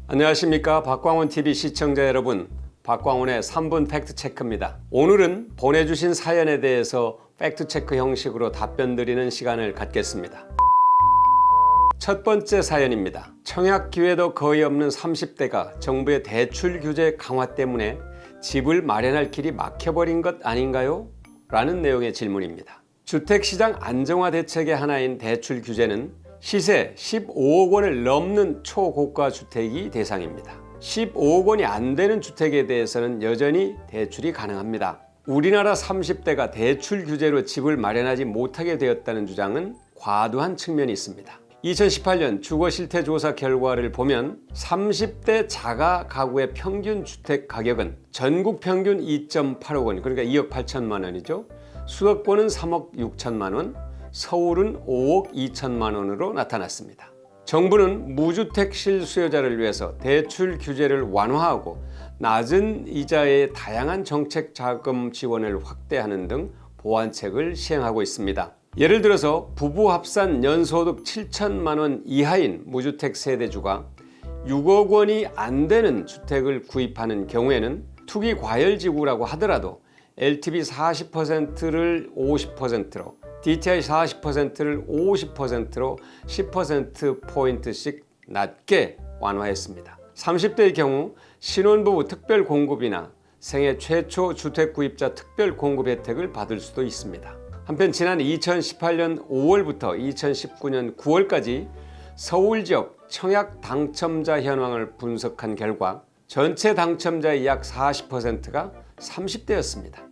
안녕하십니까. 박광훈TV 시청자 여러분, 박광훈의 3분 팩트체크입니다. 오늘은 보내주신 사연에 대해서 팩트체크 형식으로 답변 드리는 시간을 갖겠습니다. 첫 번째 사연입니다. 청약 기회도 거의 없는 30대가 정부의 대출 규제 강화 때문에 집을 마련할 길이 막혀버린 것 아닌가요? 라는 내용의 질문입니다. 주택시장 안정화 대책의 하나인 대출 규제는 시세 15억 원을 넘는 초고가 주택이 대상입니다. 15억 원이 안 되는 주택에 대해서는 여전히 대출이 가능합니다. 우리나라 30대가 대출 규제로 집을 마련하지 못하게 되었다는 주장은 과도한 측면이 있습니다. 2018년 주거실태조사 결과를 보면 30대 자가 가구의 평균 주택 가격은 전국 평균 2.8억 원, 그러니까 2억 8천만 원이죠. 수도권은 3억 6천만 원, 서울은 5억 2천만 원으로 나타났습니다. 정부는 무주택 실수요자를 위해서 대출 규제를 완화하고 낮은 이자의 다양한 정책 자금 지원을 확대하는 등 보완책을 시행하고 있습니다. 예를 들어서 부부 합산 연소득 7천만 원 이하인 무주택 세대주가 6억 원이 안 되는 주택을 구입하는 경우에는 투기 과열지구라고 하더라도 LTV 40%를 50%로, DTI 40%를 50%로 10%포인트씩 낮게 완화했습니다. 30대의 경우 신혼부부 특별공급이나 생애 최초 주택구입자 특별공급 혜택을 받을 수도 있습니다. 한편 지난 2018년 5월부터 2019년 9월까지 서울 지역 청약 당첨자 현황을 분석한 결과 전체 당첨자의 약 40%가 30대였습니다.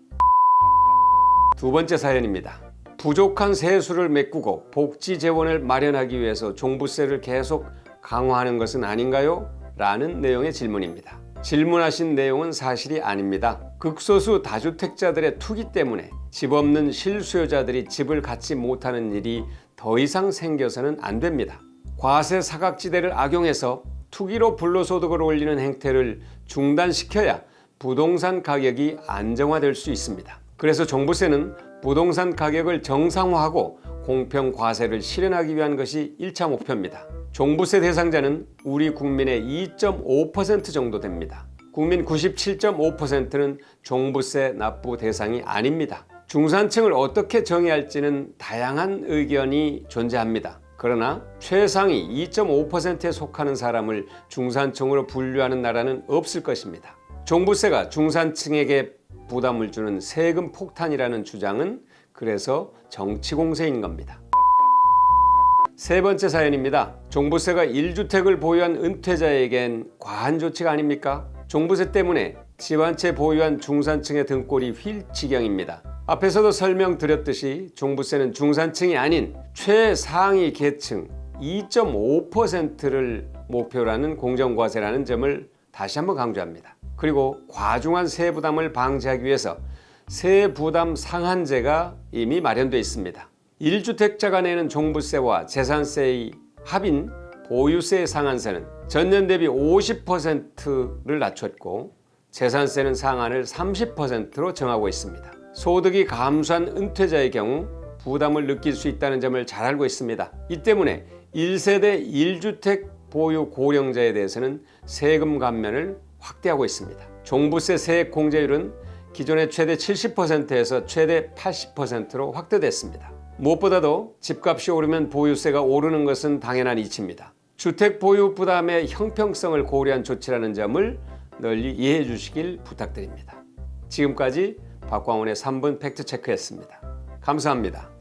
두 번째 사연입니다. 부족한 세수를 메꾸고 복지 재원을 마련하기 위해서 종부세를 계속 강화하는 것은 아닌가요? 라는 내용의 질문입니다. 질문하신 내용은 사실이 아닙니다. 극소수 다주택자들의 투기 때문에 집 없는 실수요자들이 집을 갖지 못하는 일이 더 이상 생겨서는 안 됩니다. 과세 사각지대를 악용해서 투기로 불로소득을 올리는 행태를 중단시켜야 부동산 가격이 안정화될 수 있습니다. 그래서 종부세는 부동산 가격을 정상화하고 공평 과세를 실현하기 위한 것이 1차 목표입니다. 종부세 대상자는 우리 국민의 2.5% 정도 됩니다. 국민 97.5%는 종부세 납부 대상이 아닙니다. 중산층을 어떻게 정의할지는 다양한 의견이 존재합니다. 그러나 최상위 2.5%에 속하는 사람을 중산층으로 분류하는 나라는 없을 것입니다. 종부세가 중산층에게 부담을 주는 세금 폭탄이라는 주장은 그래서 정치 공세인 겁니다. 세 번째 사연입니다. 종부세가 1주택을 보유한 은퇴자에겐 과한 조치가 아닙니까? 종부세 때문에 집 한 채 보유한 중산층의 등골이 휠 지경입니다. 앞에서도 설명드렸듯이 종부세는 중산층이 아닌 최상위 계층 2.5%를 목표라는 공정과세라는 점을 다시 한번 강조합니다. 그리고 과중한 세부담을 방지하기 위해서 세부담 상한제가 이미 마련되어 있습니다. 1주택자가 내는 종부세와 재산세의 합인 보유세 상한세는 전년 대비 50%를 낮췄고 재산세는 상한을 30%로 정하고 있습니다. 소득이 감소한 은퇴자의 경우 부담을 느낄 수 있다는 점을 잘 알고 있습니다. 이 때문에 1세대 1주택 보유 고령자에 대해서는 세금 감면을 확대하고 있습니다. 종부세 세액 공제율은 기존의 최대 70%에서 최대 80%로 확대됐습니다. 무엇보다도 집값이 오르면 보유세가 오르는 것은 당연한 이치입니다. 주택 보유 부담의 형평성을 고려한 조치라는 점을 널리 이해해 주시길 부탁드립니다. 지금까지 박광훈의 3분 팩트체크였습니다. 감사합니다.